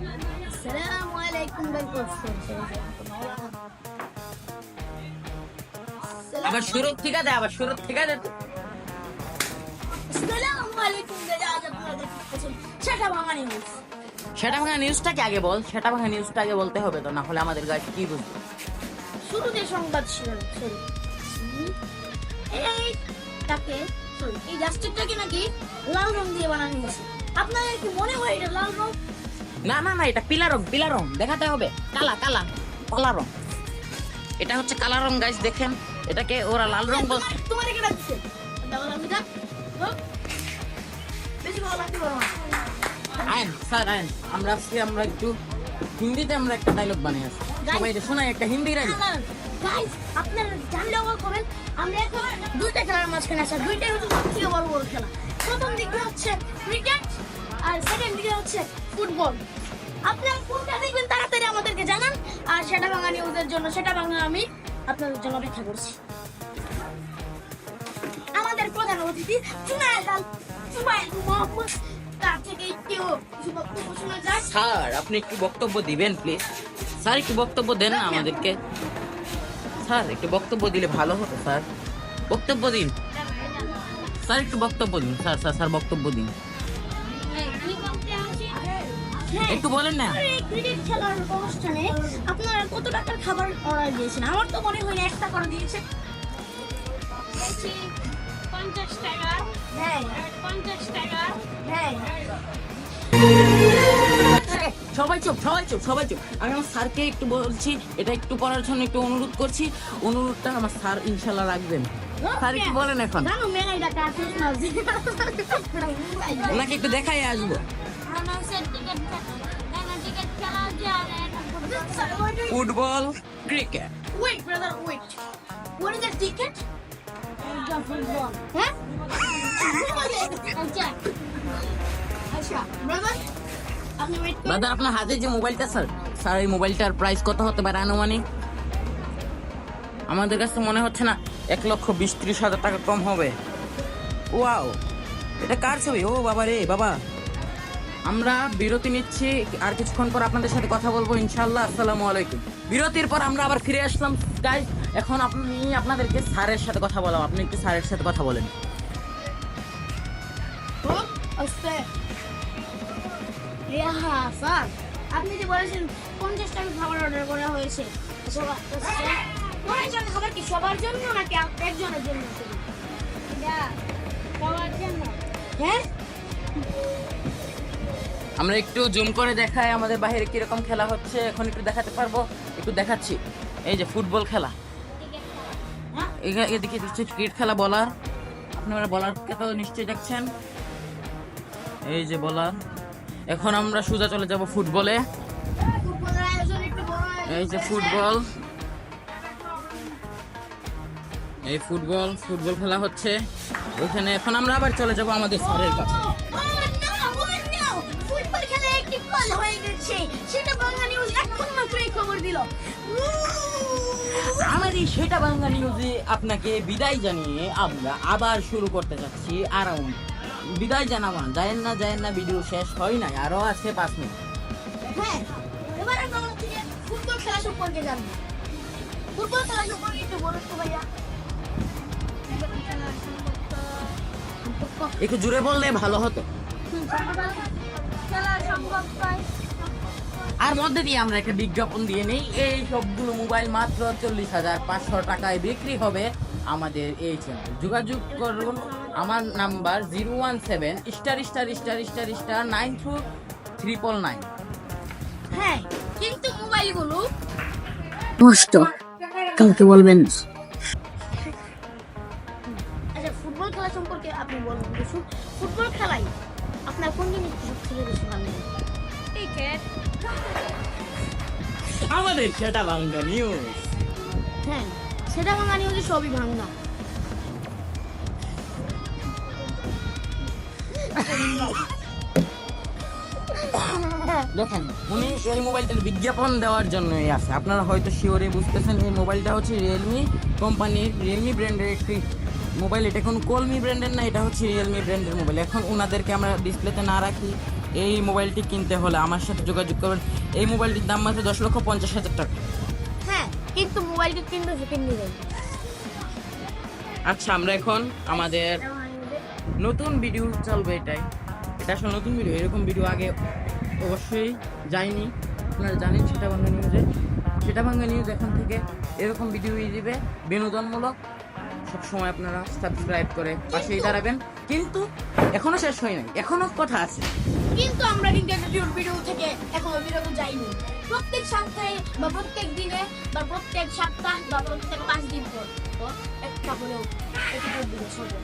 السلام عليكم بالكفر. আবার শুরু থেকে দে, আবার শুরু থেকে দে। السلام عليكم دجاجة আপনাদের কাছে সেটা ভাঙা নিউজ। সেটা ভাঙা নিউজটাকে আগে বল, সেটা ভাঙা নিউজটা আগে বলতে হবে তো, না হলে আমাদের গাছ কি বুঝবে। শুরুতে সংবাদ শিরোনাম সরি এই জাস্টিকটাকে নাকি লাল রং দিয়ে বানানো হয়েছে। আপনাদের কি মনে হয় এটা লাল রং? না না না, এটা পিলা রং দেখাতে হবে। কালা কালা কালা রং, এটা হচ্ছে কালা রং গাইস। দেখেন এটাকে ওরা লাল রং বল। তোমার কি লাগছে? দাও আমি যা বেশি ভালো লাগতে পারো না। আইন স্যার আইন, আমরা একটু হিন্দিতে আমরা একটা ডায়লগ বানিয়েছি, সবাই শোনাই একটা হিন্দি ডায়লগ। গাইস আপনারা জানলে অবাক হবেন, আমরা এখন দুইটা খেলার মাঝখানে আছি। দুইটাই হচ্ছে সবথেকে বড় বড় খেলা। প্রথম দিকে হচ্ছে ক্রিকেট আর সেকেন্ড দিকে হচ্ছে ফুটবল। আপনারা কোনটা দেখবেন তাড়াতাড়ি আমাদেরকে জানান। আর সেটা ভাঙা নিউজের জন্য সেটা ভাঙা আমি আপনাদের জন্য অপেক্ষা করছি। আমাদের প্রধান অতিথি জুনায়েদ মোহাম্মদ, তার থেকে একটু কিছু বক্তব্য শোনা যায়। স্যার আপনি একটু বক্তব্য দিবেন প্লিজ। স্যার একটু বক্তব্য দেন না আমাদেরকে। স্যার একটু বক্তব্য দিলে ভালো হতো স্যার, বক্তব্য দিন স্যার, একটু বক্তব্য দিন স্যার। স্যার বক্তব্য দিন, একটু বলেন না। ক্রিকেট খেলার অনুষ্ঠানে আপনারা কত টাকার খাবার অর্ডার দিয়েছেন? আমার তো মনে হয় না 1 টাকা দিয়েছে। 50 টাকা, হ্যাঁ 50 টাকা। হ্যাঁ সবাই চুপ সবাই চুপ সবাই চুপ। আমি আমার স্যারকে একটু বলছি, এটা একটু করার জন্য একটু অনুরোধ করছি। অনুরোধটা আমার স্যার ইনশাল্লাহ রাখবেন। স্যার কি বলেন এখন? জানো মেগাই টাকা আছে না? ওনাকে একটু দেখাই আসবো। টিকিট খেলা যায়। Football cricket. Wait brother wait, what is the ticket? Football. হ্যাঁ আচ্ছা brother আপনি ওয়েট করুন। দাদা আপনার হাতে যে মোবাইলটা স্যার, স্যার এই মোবাইলটার প্রাইস কত হতে পারে আনুমানিক? আমাদের কাছে মনে হচ্ছে না 1,20,30,000 টাকা কম হবে। ওয়াও, এটা কার ছবি? ও বাবা রে বাবা। আমরা বিরতি নিচ্ছি, আর কিছুক্ষণ পর আপনাদের সাথে কথা বলবো ইনশাআল্লাহ। আসসালামু আলাইকুম। বিরতির পর আমরা আবার ফিরে আসলাম গাইস। এখন আপনি আপনাদেরকে স্যারের সাথে কথা বললাম, আপনি একটু স্যারের সাথে কথা বলেন। আস্তে হ্যাঁ স্যার, আপনি যে বলেছেন 50 টাকা খাবার অর্ডার করা হয়েছে, খাবার কি সবার জন্য নাকি একজনের জন্য? সবার জন্য। হ্যাঁ আমরা একটু জুম করে দেখাই আমাদের বাইরে কিরকম খেলা হচ্ছে। এখন একটু দেখাতে পারবো, একটু দেখাচ্ছি। এই যে ফুটবল খেলা, এদিকে দিচ্ছে ক্রিকেট খেলা। বলার আপনারা বলারকে তো নিশ্চয়ই দেখছেন, এই যে বলার। এখন আমরা সোজা চলে যাব ফুটবলে। ফুটবলের আয়োজন একটু বড় এই যে ফুটবল, এই ফুটবল খেলা হচ্ছে ওখানে। এখন আমরা আবার চলে যাব আমাদের স্যারের কাছে। ফুটবল খেলা একটি কল হয়ে গেছে, সেটা বাংলা নিউজ এখন মাত্র এই খবর দিল। আমাদের সেটা বাংলা নিউজে আপনাকে বিদায় জানিয়ে আমরা আবার শুরু করতে যাচ্ছি। আর বিদায় জানাবান যায় না, ভিডিও শেষ হয় নাই, আরো আছে 5 মিনিট। হ্যাঁ এবার আমরা হচ্ছে যে ফুটবল খেলা সম্পর্কে জানবো। ফুটবল খেলা সম্পর্কে একটু বলুন তো ভাইয়া। একটু জোরে বললে ভালো হতো। খেলা সম্পর্কে আর মধ্যে দিয়ে আমরা একটা বিজ্ঞাপন দিয়ে নেই। এই সবগুলো মোবাইল মাত্র 40,500 টাকায় বিক্রি হবে আমাদের এই চ্যানেল। যোগাযোগ করুন আমার নাম্বার 017****92399। হ্যাঁ কিন্তু মোবাইলগুলো নষ্ট, কাউকে বলবেন। আচ্ছা ফুটবল খেলা সম্পর্কে আপনি বলুন। ফুটবল খেলায় আপনার কোন জিনিসটা সবথেকে বেশি ভালো লাগে? টিকিট। আমাদের সেটা বাংলা নিউজ। হ্যাঁ সেটা ভাঙা নিউজে সবই ভাঙা। দেখেন উনি এই মোবাইলটার বিজ্ঞাপন দেওয়ার জন্যই আছে। আপনারা হয়তো শিওরে বুঝতেছেন এই মোবাইলটা হচ্ছে রিয়েলমি কোম্পানির, রিয়েলমি ব্র্যান্ডের একটি মোবাইল। এটা কোনো কলমি ব্র্যান্ডের না, এটা হচ্ছে রিয়েলমি ব্র্যান্ডের মোবাইল। এখন ওনাদেরকে আমরা ডিসপ্লেতে না রাখি, এই মোবাইলটি কিনতে হলে আমার সাথে যোগাযোগ করবেন। এই মোবাইলটির দাম মাত্র 10,50,000 টাকা। হ্যাঁ, কিন্তু মোবাইলটা কিন্তু সেকেন্ড নিয়ে যাবে। আচ্ছা, আমরা এখন আমাদের নতুন ভিডিও চলবে। এটা আসলে নতুন ভিডিও, এরকম ভিডিও আগে অবশ্যই যায়নি। আপনারা জানেন সেটাভাঙ্গা নিউজ এখন থেকে এরকম ভিডিও দিবে বিনোদনমূলক। সবসময় আপনারা সাবস্ক্রাইব করে পাশেই দাঁড়াবেন। কিন্তু এখনো শেষ হয় নাই, এখনো কথা আছে। কিন্তু আমরা কিন্তু ভিডিও থেকে এখনো বিরত যাইনি। প্রত্যেক সপ্তাহে বা প্রত্যেক দিনে বা প্রত্যেক সপ্তাহ বা প্রত্যেক 5 দিন পর একটা হলেও এপিসোড দিতে হবে।